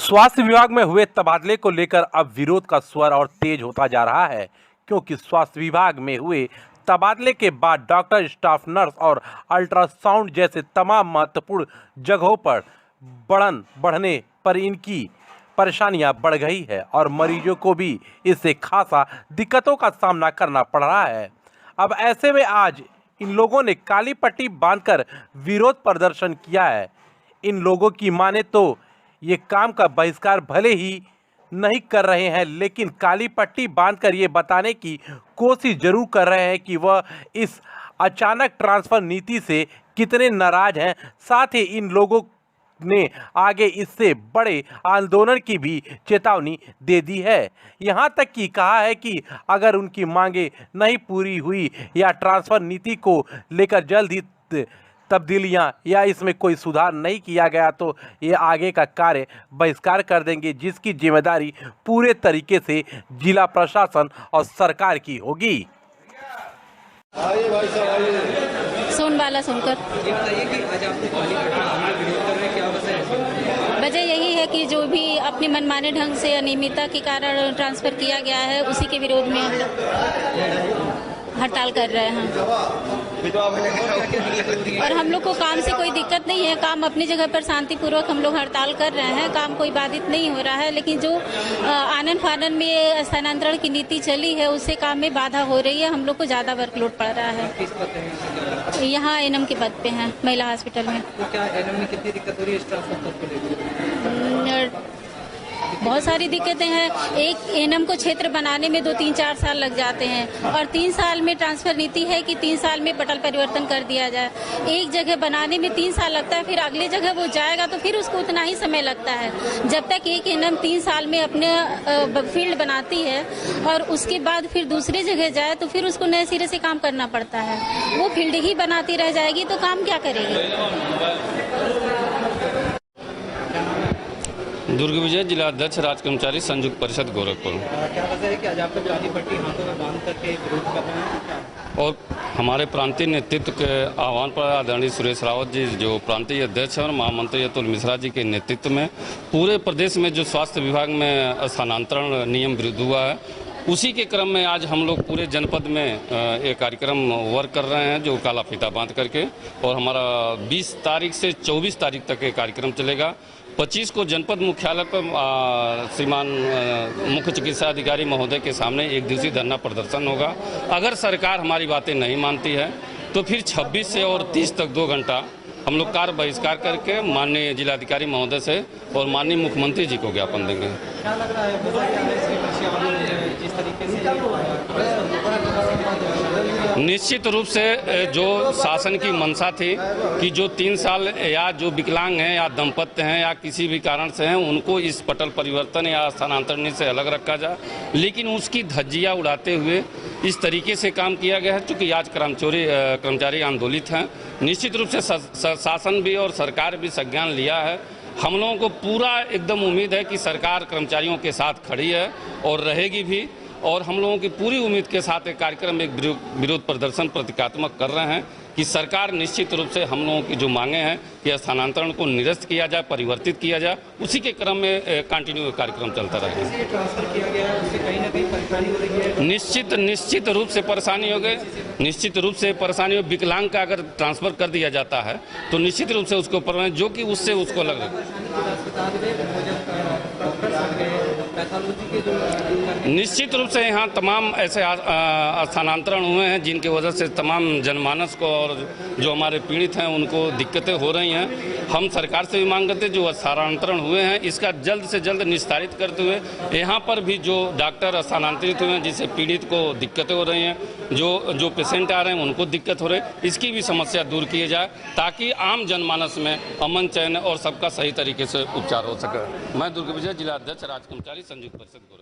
स्वास्थ्य विभाग में हुए तबादले को लेकर अब विरोध का स्वर और तेज होता जा रहा है, क्योंकि स्वास्थ्य विभाग में हुए तबादले के बाद डॉक्टर, स्टाफ नर्स और अल्ट्रासाउंड जैसे तमाम महत्वपूर्ण जगहों पर बढ़ने पर इनकी परेशानियां बढ़ गई है और मरीजों को भी इससे खासा दिक्कतों का सामना करना पड़ रहा है। अब ऐसे में आज इन लोगों ने काली पट्टी बांधकर विरोध प्रदर्शन किया है। इन लोगों की माने तो ये काम का बहिष्कार भले ही नहीं कर रहे हैं, लेकिन काली पट्टी बांधकर ये बताने की कोशिश जरूर कर रहे हैं कि वह इस अचानक ट्रांसफर नीति से कितने नाराज हैं। साथ ही इन लोगों ने आगे इससे बड़े आंदोलन की भी चेतावनी दे दी है। यहां तक कि कहा है कि अगर उनकी मांगे नहीं पूरी हुई या ट्रांसफर नीति को लेकर जल्द ही तब्दीलियां या इसमें कोई सुधार नहीं किया गया तो ये आगे का कार्य बहिष्कार कर देंगे, जिसकी जिम्मेदारी पूरे तरीके से जिला प्रशासन और सरकार की होगी। सोनबाला सोनकर। ये बताइए कि आज आपने काली पट्टी बांधकर विरोध कर रहे हैं, क्या वजह है? वजह यही है कि जो भी अपने मनमाने ढंग से अनियमितता के कारण ट्रांसफर किया गया है, उसी के विरोध में हम लोग हड़ताल कर रहे हैं। और हम लोग को काम से कोई दिक्कत नहीं है, काम अपनी जगह पर शांतिपूर्वक हम लोग हड़ताल कर रहे हैं, काम कोई बाधित नहीं हो रहा है। लेकिन जो आनन फानन में स्थानांतरण की नीति चली है, उससे काम में बाधा हो रही है, हम लोग को ज़्यादा वर्कलोड पड़ रहा है। यहाँ एनएम के पद पे हैं, महिला हॉस्पिटल में। तो क्या एनएम में कितनी दिक्कत हो रही है स्टाफ को लेकर? बहुत सारी दिक्कतें हैं। एक एनएम को क्षेत्र बनाने में 2-3-4 साल लग जाते हैं और 3 साल में ट्रांसफर नीति है कि 3 साल में पटल परिवर्तन कर दिया जाए। एक जगह बनाने में 3 साल लगता है, फिर अगली जगह वो जाएगा तो फिर उसको उतना ही समय लगता है। जब तक एक एनएम 3 साल में अपने फील्ड बनाती है और उसके बाद फिर दूसरी जगह जाए तो फिर उसको नए सिरे से काम करना पड़ता है। वो फील्ड ही बनाती रह जाएगी तो काम क्या करेगी। दुर्ग विजय जिला अध्यक्ष राज कर्मचारी संयुक्त परिषद गोरखपुर। क्या वजह है कि आज आपको काली पट्टी हाथों में बांध करके विरोध कर रहे हैं? और हमारे प्रांतीय नेतृत्व के आह्वान पर आदरणीय सुरेश रावत जी जो प्रांतीय अध्यक्ष हैं और महामंत्री अतुल मिश्रा जी के नेतृत्व में पूरे प्रदेश में जो स्वास्थ्य विभाग में स्थानांतरण नियम विरुद्ध हुआ है, उसी के क्रम में आज हम लोग पूरे जनपद में एक कार्यक्रम वर्क कर रहे हैं जो काला फीता बांध करके, और हमारा 20 तारीख से 24 तारीख तक ये कार्यक्रम चलेगा। 25 को जनपद मुख्यालय पर श्रीमान मुख्य चिकित्सा अधिकारी महोदय के सामने एक दिवसीय धरना प्रदर्शन होगा। अगर सरकार हमारी बातें नहीं मानती है तो फिर 26 से और 30 तक 2 घंटा हम लोग कार्य बहिष्कार करके माननीय जिलाधिकारी महोदय से और माननीय मुख्यमंत्री जी को ज्ञापन देंगे। क्या लग रहा है जिस तरीके से निश्चित रूप से जो शासन की मंशा थी कि जो 3 साल या जो विकलांग हैं या दंपत्य हैं या किसी भी कारण से हैं, उनको इस पटल परिवर्तन या स्थानांतरण से अलग रखा जाए, लेकिन उसकी धज्जियां उड़ाते हुए इस तरीके से काम किया गया है। चूँकि आज कर्मचारी आंदोलित हैं, निश्चित रूप से शासन भी और सरकार भी संज्ञान लिया है। हम लोगों को पूरा एकदम उम्मीद है कि सरकार कर्मचारियों के साथ खड़ी है और रहेगी भी, और हम लोगों की पूरी उम्मीद के साथ एक कार्यक्रम, एक विरोध प्रदर्शन प्रतीकात्मक कर रहे हैं कि सरकार निश्चित रूप से हम लोगों की जो मांगे हैं कि स्थानांतरण को निरस्त किया जाए, परिवर्तित किया जाए, उसी के क्रम में कंटिन्यू कार्यक्रम चलता रहेगा। ट्रांसफर किया गया है उससे कहीं ना कहीं परेशानी हो रही है? निश्चित रूप से परेशानी हो गई, निश्चित रूप से परेशानी हो। विकलांग का अगर ट्रांसफर कर दिया जाता है तो निश्चित रूप से उसको परवाह जो कि उससे उसको लग रहा निश्चित रूप से यहाँ तमाम ऐसे स्थानांतरण हुए हैं जिनकी वजह से तमाम जनमानस को और जो हमारे पीड़ित हैं उनको दिक्कतें हो रही हैं। हम सरकार से भी मांग करते जो स्थानांतरण हुए हैं इसका जल्द से जल्द निस्तारित करते हुए यहाँ पर भी जो डॉक्टर स्थानांतरित हुए हैं जिससे पीड़ित को दिक्कतें हो रही हैं, जो पेशेंट आ रहे हैं उनको दिक्कत हो रही है, इसकी भी समस्या दूर की जाए ताकि आम जनमानस में अमन चैन और सबका सही तरीके से उपचार हो सके। मैं दुर्ग विजय जिला अध्यक्ष राज कर्मचारी संयुक्त परिषद।